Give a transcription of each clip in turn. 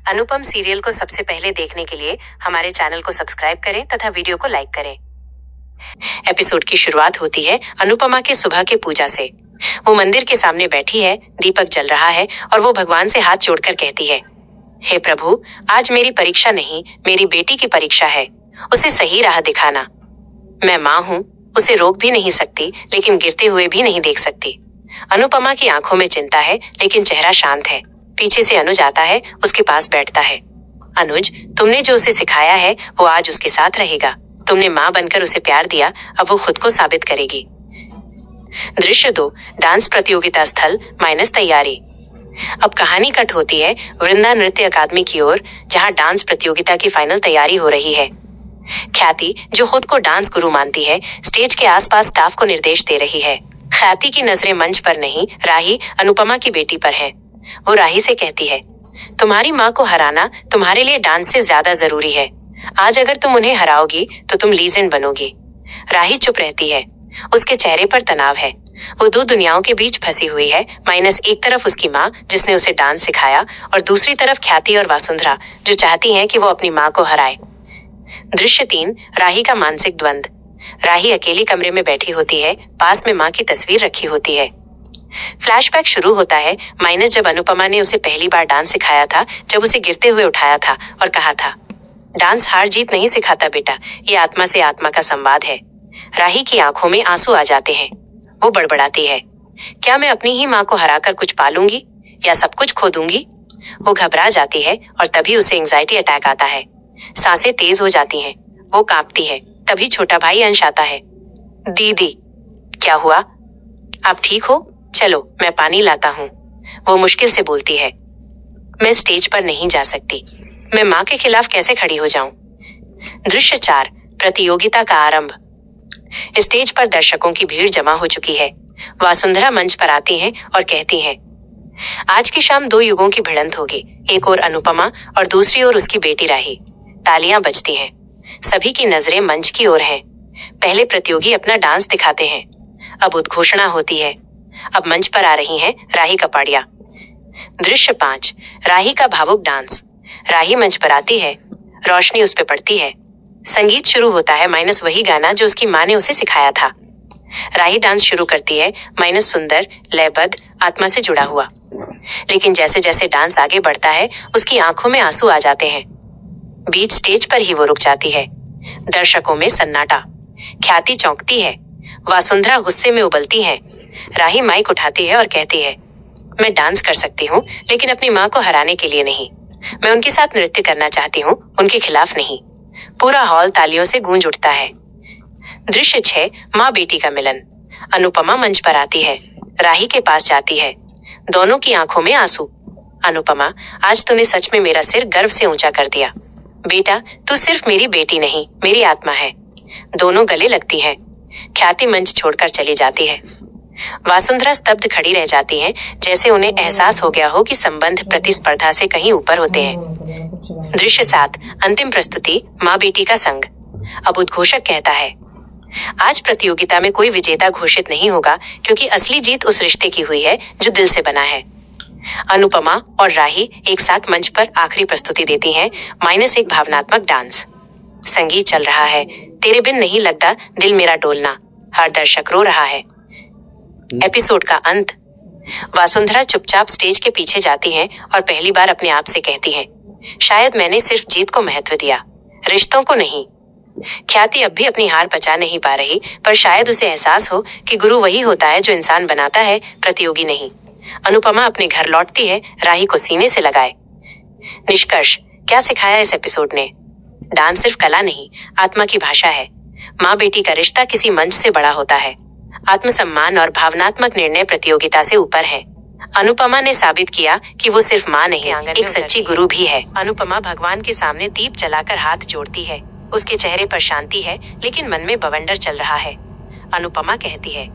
अनुपम serial को सबसे पहले देखने के लिए हमारे चैनल को सब्सक्राइब करें तथा वीडियो को लाइक करें। एपिसोड की शुरुआत होती है अनुपमा के सुबह के पूजा से। वो मंदिर के सामने बैठी है, दीपक जल रहा है और वो भगवान से हाथ जोड़कर कहती है, हे प्रभु, आज मेरी परीक्षा नहीं, मेरी बेटी की परीक्षा है। उसे सही राह दिखाना। मैं माँ हूँ, उसे रोक भी नहीं सकती, लेकिन गिरते हुए भी नहीं देख सकती। अनुपमा की आंखों में चिंता है, लेकिन चेहरा शांत है। पीछे से अनुज आता है, उसके पास बैठता है। अनुज, तुमने जो उसे सिखाया है वो आज उसके साथ रहेगा। तुमने माँ बनकर उसे प्यार दिया, अब वो खुद को साबित करेगी। दृश्य 2, डांस प्रतियोगिता स्थल - तैयारी। अब कहानी कट होती है वृंदा नृत्य अकादमी की ओर, जहाँ डांस प्रतियोगिता की फाइनल तैयारी हो रही है। ख्याति, जो खुद को डांस गुरु मानती है, स्टेज के आसपास स्टाफ को निर्देश दे रही है। ख्याति की नजरें मंच पर नहीं, राही, अनुपमा की बेटी पर है। वो राही से कहती है, तुम्हारी माँ को हराना तुम्हारे लिए डांस से ज्यादा जरूरी है। आज अगर तुम उन्हें हराओगी तो तुम लीजेंड बनोगी। राही चुप रहती है, उसके चेहरे पर तनाव है। वो दो दुनियाओं के बीच फंसी हुई है, एक तरफ उसकी माँ जिसने उसे डांस सिखाया, और दूसरी तरफ ख्याति और वासुंधरा जो चाहती हैं कि वो अपनी माँ को हराए। दृश्य 3, राही का मानसिक द्वंद। राही अकेली कमरे में बैठी होती है, पास में माँ की तस्वीर रखी होती है। फ्लैशबैक शुरू होता है जब अनुपमा ने उसे पहली बार डांस सिखाया था, जब उसे गिरते हुए उठाया था और कहा था, डांस हार जीत नहीं सिखाता बेटा, ये आत्मा से आत्मा का संवाद है। राही की आंखों में आंसू आ जाते हैं। वो बड़बड़ाती है, क्या मैं अपनी ही माँ को हराकर कुछ पालूंगी या सब कुछ खो दूंगी? वो घबरा जाती है और तभी उसे एंजाइटी अटैक आता है। सांसें तेज हो जाती हैं, वो कांपती है। तभी छोटा भाई अंश आता है। दीदी, क्या हुआ? आप ठीक हो? चलो मैं पानी लाता हूँ, वो मुश्किल से बोलती है। मैं स्टेज पर नहीं जा सकती, मैं माँ के खिलाफ कैसे खड़ी हो जाऊं? दृश्य 4, प्रतियोगिता का आरंभ। स्टेज पर दर्शकों की भीड़ जमा हो चुकी है। वासुंधरा मंच पर आती हैं और कहती हैं, आज की शाम 2 युगों की भिड़ंत होगी, एक ओर अनुपमा और दूसरी ओर उसकी बेटी राही। तालियां बजती हैं, सभी की नजरें मंच की ओर हैं। पहले प्रतियोगी अपना डांस दिखाते हैं। अब उद्घोषणा होती है। अब मंच पर आ रही हैं राही कपाड़िया। दृश्य 5, राही का भावुक डांस। राही मंच पर आती है, रोशनी उस पे पड़ती है। संगीत शुरू होता है वही गाना जो उसकी माँ ने उसे सिखाया था। राही डांस शुरू करती है सुंदर, लयबद्ध, आत्मा से जुड़ा हुआ। लेकिन जैसे जैसे डांस आगे बढ़ता है, उसकी आंखों में आंसू आ जाते हैं। बीच स्टेज पर ही वो रुक जाती है। दर्शकों में सन्नाटा। ख्याति चौंकती है, वासुंधरा गुस्से में उबलती है। राही माइक उठाती है और कहती है, मैं डांस कर सकती हूँ, लेकिन अपनी माँ को हराने के लिए नहीं। मैं उनके साथ नृत्य करना चाहती हूँ, उनके खिलाफ नहीं। पूरा हॉल तालियों से गूंज उठता है। दृश्य 6, माँ बेटी का मिलन। अनुपमा मंच पर आती है, राही के पास जाती है। दोनों की आंखों में आंसू। अनुपमा, आज तूने सच में मेरा सिर गर्व से ऊंचा कर दिया। बेटा, तू सिर्फ मेरी बेटी नहीं, मेरी आत्मा है। दोनों गले लगती हैं। ख्याति मंच छोड़कर चली जाती है। वासुंधरा स्तब्ध खड़ी रह जाती हैं, जैसे उन्हें एहसास हो गया हो कि संबंध प्रतिस्पर्धा से कहीं ऊपर होते हैं। दृश्य 7, अंतिम प्रस्तुति, माँ बेटी का संग। अब उद्घोषक कहता है, आज प्रतियोगिता में कोई विजेता घोषित नहीं होगा, क्योंकि असली जीत उस रिश्ते की हुई है जो दिल से बना है। अनुपमा और राही एक साथ मंच पर आखिरी प्रस्तुति देती हैं एक भावनात्मक डांस। संगीत चल रहा है, तेरे बिन नहीं लगता दिल मेरा डोलना। हर दर्शक रो रहा है। एपिसोड का अंत। वासुंधरा चुपचाप स्टेज के पीछे जाती हैं और पहली बार अपने आप से कहती हैं, शायद मैंने सिर्फ जीत को महत्व दिया, रिश्तों को नहीं। ख्याति अब भी अपनी हार पचा नहीं पा रही, पर शायद उसे एहसास हो कि गुरु वही होता है जो इंसान बनाता है, प्रतियोगी नहीं। अनुपमा अपने घर लौटती है, राही को सीने से लगाए। निष्कर्ष, क्या सिखाया इस एपिसोड ने? डांस सिर्फ कला नहीं, आत्मा की भाषा है। माँ बेटी का रिश्ता किसी मंच से बड़ा होता है। आत्मसम्मान और भावनात्मक निर्णय प्रतियोगिता से ऊपर है। अनुपमा ने साबित किया कि वो सिर्फ माँ नहीं, एक सच्ची गुरु भी है। अनुपमा भगवान के सामने दीप जलाकर हाथ जोड़ती है। उसके चेहरे पर शांति है, लेकिन मन में बवंडर चल रहा है। अनुपमा कहती है,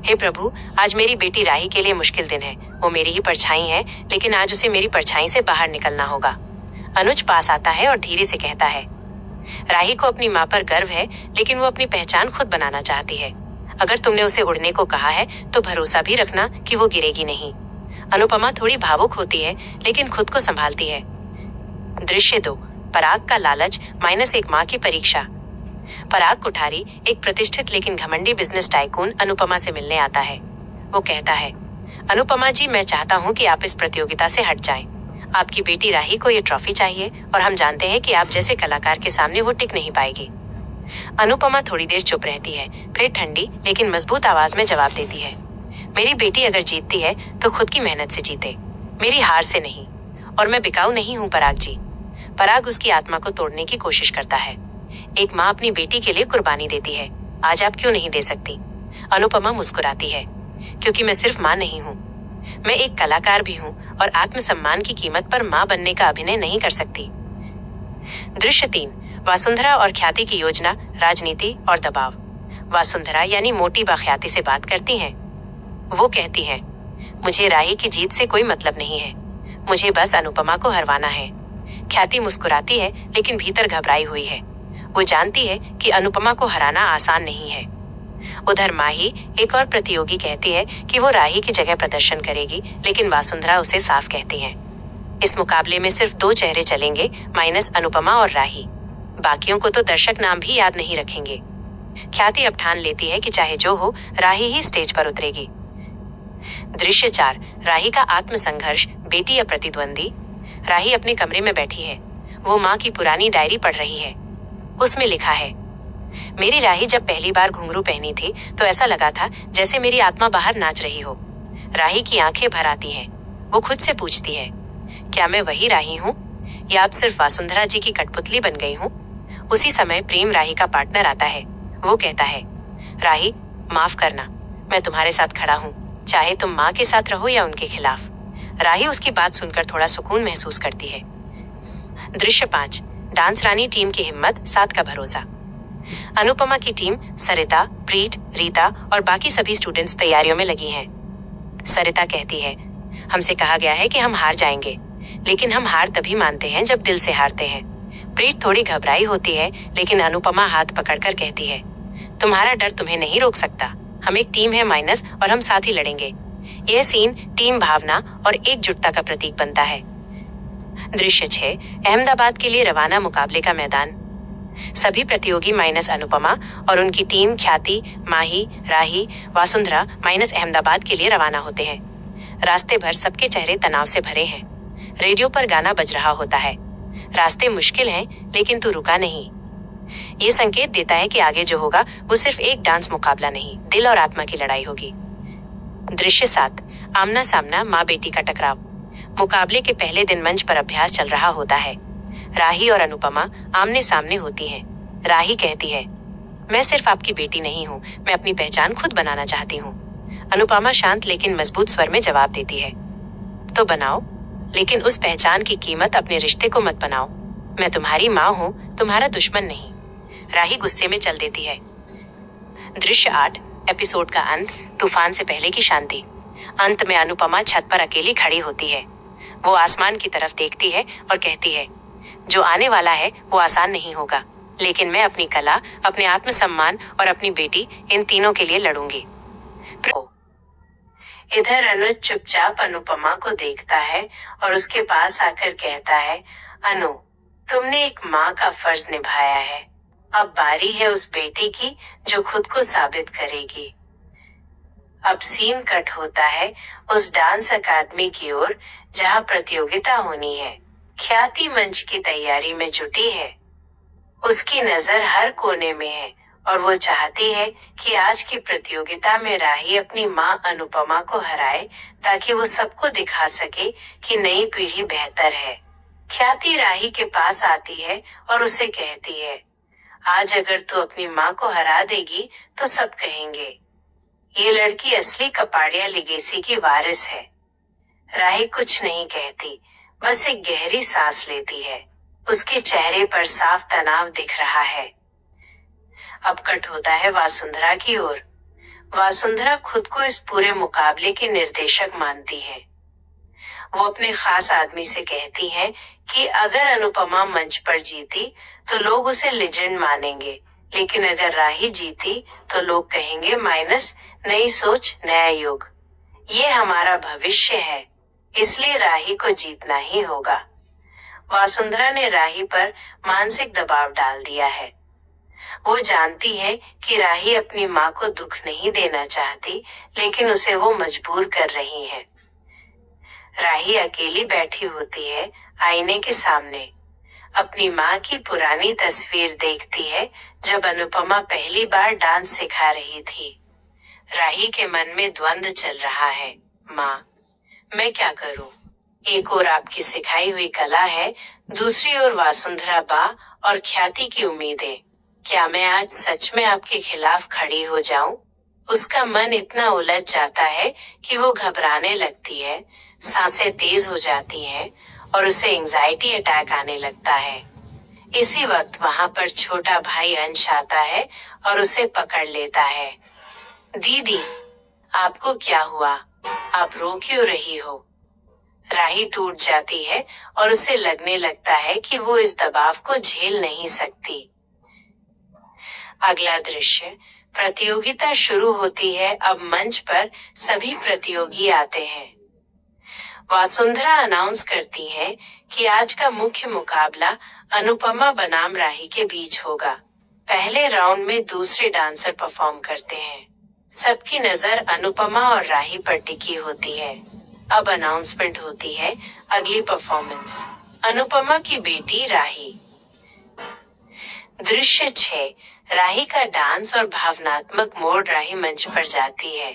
हे प्रभु, आज मेरी बेटी राही के लिए मुश्किल दिन है। वो मेरी ही परछाई है, लेकिन आज उसे मेरी परछाई से बाहर निकलना होगा। अनुज पास आता है और धीरे से कहता है, राही को अपनी माँ पर गर्व है, लेकिन वो अपनी पहचान खुद बनाना चाहती है। अगर तुमने उसे उड़ने को कहा है तो भरोसा भी रखना कि वो गिरेगी नहीं। अनुपमा थोड़ी भावुक होती है, लेकिन खुद को संभालती है। दृश्य 2, पराग का लालच -1 माँ की परीक्षा। पराग कुठारी एक प्रतिष्ठित लेकिन घमंडी बिजनेस टाइकून अनुपमा से मिलने आता है। वो कहता है, अनुपमा जी, मैं चाहता हूँ कि आप इस प्रतियोगिता से हट जाएं। आपकी बेटी राही को ये ट्रॉफी चाहिए और हम जानते हैं कि आप जैसे कलाकार के सामने वो टिक नहीं पाएगी। अनुपमा थोड़ी देर चुप रहती है, फिर ठंडी लेकिन मजबूत आवाज में जवाब देती है, मेरी बेटी अगर जीतती है तो खुद की मेहनत से जीते, मेरी हार से नहीं। और मैं बिकाऊ नहीं हूँ पराग जी। पराग उसकी आत्मा को तोड़ने की कोशिश करता है। एक माँ अपनी बेटी के लिए कुर्बानी देती है, आज आप क्यों नहीं दे सकती? अनुपमा मुस्कुराती है, क्योंकि मैं सिर्फ माँ नहीं हूँ, मैं एक कलाकार भी हूँ और आत्मसम्मान की कीमत पर माँ बनने का अभिनय नहीं कर सकती। दृश्य 3, वासुंधरा और ख्याति की योजना, राजनीति और दबाव। वासुंधरा यानी मोटी बा ख्याति से बात करती हैं। वो कहती है, मुझे राही की जीत से कोई मतलब नहीं है, मुझे बस अनुपमा को हरवाना है। ख्याति मुस्कुराती है लेकिन भीतर घबराई हुई है। वो जानती है कि अनुपमा को हराना आसान नहीं है। उधर माही, एक और प्रतियोगी, कहती है कि वो राही की जगह प्रदर्शन करेगी, लेकिन वासुंधरा उसे साफ कहती है, इस मुकाबले में सिर्फ 2 चेहरे चलेंगे, अनुपमा और राही। बाकियों को तो दर्शक नाम भी याद नहीं रखेंगे। ख्याति अब ठान लेती है कि चाहे जो हो, राही ही स्टेज पर उतरेगी। दृश्य 4, राही का आत्मसंघर्ष, बेटी या प्रतिद्वंदी। राही अपने कमरे में बैठी है। वो माँ की पुरानी डायरी पढ़ रही है। उसमें लिखा है, मेरी राही जब पहली बार घुंघरू पहनी थी तो ऐसा लगा था जैसे मेरी आत्मा बाहर नाच रही हो। राही की आंखें भर आती हैं। वो खुद से पूछती है, क्या मैं वही राही हूँ या अब सिर्फ वासुंधरा जी की कठपुतली बन गई हूँ? उसी समय प्रेम, राही का पार्टनर, आता है। वो कहता है, राही माफ करना, मैं तुम्हारे साथ खड़ा हूँ, चाहे तुम माँ के साथ रहो या उनके खिलाफ। राही उसकी बात सुनकर थोड़ा सुकून महसूस करती है। दृश्य 5, डांस रानी टीम की हिम्मत, साथ का भरोसा। अनुपमा की टीम सरिता, प्रीत, रीता और बाकी सभी स्टूडेंट्स तैयारियों में लगी हैं। सरिता कहती है, हमसे कहा गया है कि हम हार जाएंगे, लेकिन हम हार तभी मानते हैं जब दिल से हारते हैं। प्रीत थोड़ी घबराई होती है, लेकिन अनुपमा हाथ पकड़कर कहती है, तुम्हारा डर तुम्हें नहीं रोक सकता, हम एक टीम है और हम साथ ही लड़ेंगे। यह सीन टीम भावना और एकजुटता का प्रतीक बनता है। दृश्य 6, अहमदाबाद के लिए रवाना, मुकाबले का मैदान। सभी प्रतियोगी अनुपमा और उनकी टीम ख्याति, माही, राही, वासुंधरा अहमदाबाद के लिए रवाना होते हैं। रास्ते भर सबके चेहरे तनाव से भरे हैं। रेडियो पर गाना बज रहा होता है, रास्ते मुश्किल हैं लेकिन तू रुका नहीं। ये संकेत देता है कि आगे जो होगा वो सिर्फ एक डांस मुकाबला नहीं, दिल और आत्मा की लड़ाई होगी। दृश्य 7, आमना सामना, माँ बेटी का टकराव। मुकाबले के पहले दिन मंच पर अभ्यास चल रहा होता है। राही और अनुपमा आमने सामने होती हैं। राही कहती है, मैं सिर्फ आपकी बेटी नहीं हूँ, मैं अपनी पहचान खुद बनाना चाहती हूँ। अनुपमा शांत लेकिन मजबूत स्वर में जवाब देती है, तो बनाओ, लेकिन उस पहचान की कीमत अपने रिश्ते को मत बनाओ। मैं तुम्हारी माँ हूँ, तुम्हारा दुश्मन नहीं। राही गुस्से में चल देती है। दृश्य 8, एपिसोड का अंत, तूफान से पहले की शांति। अंत में अनुपमा छत पर अकेली खड़ी होती है। वो आसमान की तरफ देखती है और कहती है, जो आने वाला है वो आसान नहीं होगा, लेकिन मैं अपनी कला, अपने आत्मसम्मान और अपनी बेटी, इन तीनों के लिए लड़ूंगी। इधर अनुज चुपचाप अनुपमा को देखता है और उसके पास आकर कहता है, अनु, तुमने एक माँ का फर्ज निभाया है, अब बारी है उस बेटी की जो खुद को साबित करेगी। अब सीन कट होता है उस डांस अकादमी की ओर जहाँ प्रतियोगिता होनी है। ख्याति मंच की तैयारी में जुटी है। उसकी नजर हर कोने में है और वो चाहती है कि आज की प्रतियोगिता में राही अपनी माँ अनुपमा को हराए, ताकि वो सबको दिखा सके कि नई पीढ़ी बेहतर है। ख्याति राही के पास आती है और उसे कहती है, आज अगर तू अपनी माँ को हरा देगी तो सब कहेंगे, ये लड़की असली कपाड़िया लिगेसी की वारिस है। राही कुछ नहीं कहती, बस एक गहरी सांस लेती है। उसके चेहरे पर साफ तनाव दिख रहा है। अब कट होता है वासुंधरा की ओर। वासुंधरा खुद को इस पूरे मुकाबले की निर्देशक मानती है। वो अपने खास आदमी से कहती है कि अगर अनुपमा मंच पर जीती तो लोग उसे लेजेंड मानेंगे, लेकिन अगर राही जीती तो लोग कहेंगे नई सोच, नया युग। ये हमारा भविष्य है, इसलिए राही को जीतना ही होगा। वसुंधरा ने राही पर मानसिक दबाव डाल दिया है। वो जानती है कि राही अपनी माँ को दुख नहीं देना चाहती, लेकिन उसे वो मजबूर कर रही है। राही अकेली बैठी होती है आईने के सामने। अपनी माँ की पुरानी तस्वीर देखती है जब अनुपमा पहली बार डांस सिखा रही थी। राही के मन में द्वंद्व चल रहा है। माँ, मैं क्या करूँ? एक ओर आपकी सिखाई हुई कला है, दूसरी ओर वसुंधरा बा और ख्याति की उम्मीदें। क्या मैं आज सच में आपके खिलाफ खड़ी हो जाऊं? उसका मन इतना उलझ जाता है कि वो घबराने लगती है, सांसें तेज हो जाती हैं और उसे एंजाइटी अटैक आने लगता है। इसी वक्त वहां पर छोटा भाई अंश आता है और उसे पकड़ लेता है। दीदी, आपको क्या हुआ? आप रो क्यों रही हो? राही टूट जाती है और उसे लगने लगता है कि वो इस दबाव को झेल नहीं सकती। अगला दृश्य, प्रतियोगिता शुरू होती है। अब मंच पर सभी प्रतियोगी आते हैं। वसुंधरा अनाउंस करती है कि आज का मुख्य मुकाबला अनुपमा बनाम राही के बीच होगा। पहले राउंड में दूसरे डांसर परफॉर्म करते हैं। सबकी नजर अनुपमा और राही पर टिकी होती है। अब अनाउंसमेंट होती है अगली परफॉर्मेंस, अनुपमा की बेटी राही। दृश्य 6, राही का डांस और भावनात्मक मोड़। राही मंच पर जाती है।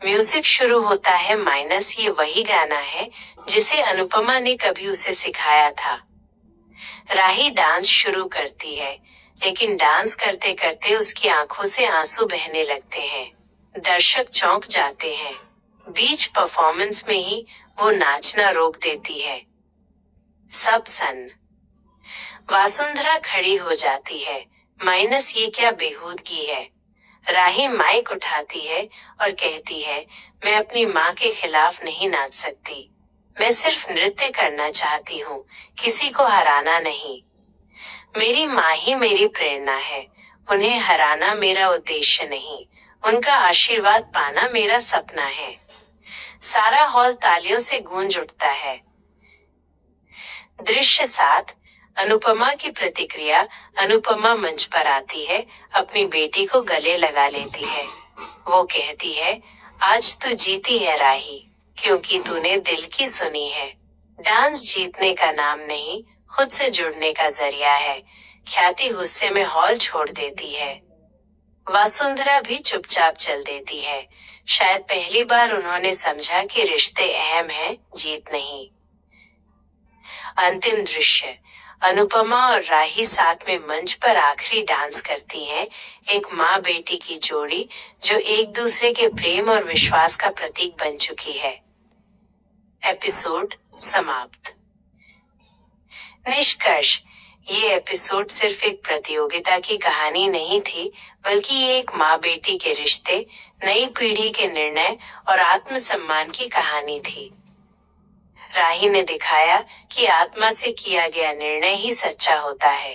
म्यूजिक शुरू होता है माइनस। ये वही गाना है जिसे अनुपमा ने कभी उसे सिखाया था। राही डांस शुरू करती है, लेकिन डांस करते करते उसकी आंखों से आंसू बहने लगते हैं। दर्शक चौंक जाते हैं। बीच परफॉर्मेंस में ही वो नाचना रोक देती है। सब सन। वसुंधरा खड़ी हो जाती है। माइनस, ये क्या बेहूदगी है? राही माइक उठाती है और कहती है, मैं अपनी माँ के खिलाफ नहीं नाच सकती। मैं सिर्फ नृत्य करना चाहती हूँ, किसी को हराना नहीं। मेरी माँ ही मेरी प्रेरणा है। उन्हें हराना मेरा उद्देश्य नहीं, उनका आशीर्वाद पाना मेरा सपना है। सारा हॉल तालियों से गूंज उठता है। दृश्य 7, अनुपमा की प्रतिक्रिया। अनुपमा मंच पर आती है, अपनी बेटी को गले लगा लेती है। वो कहती है, आज तू जीती है राही, क्योंकि तूने दिल की सुनी है। डांस जीतने का नाम नहीं, खुद से जुड़ने का जरिया है। ख्याति गुस्से में हॉल छोड़ देती है। वसुंधरा भी चुपचाप चल देती है। शायद पहली बार उन्होंने समझा कि रिश्ते अहम हैं, जीत नहीं। अंतिम दृश्य, अनुपमा और राही साथ में मंच पर आखिरी डांस करती हैं। एक माँ बेटी की जोड़ी जो एक दूसरे के प्रेम और विश्वास का प्रतीक बन चुकी है। एपिसोड समाप्त। निष्कर्ष, ये एपिसोड सिर्फ एक प्रतियोगिता की कहानी नहीं थी, बल्कि ये एक माँ बेटी के रिश्ते, नई पीढ़ी के निर्णय और आत्मसम्मान की कहानी थी। राही ने दिखाया कि आत्मा से किया गया निर्णय ही सच्चा होता है।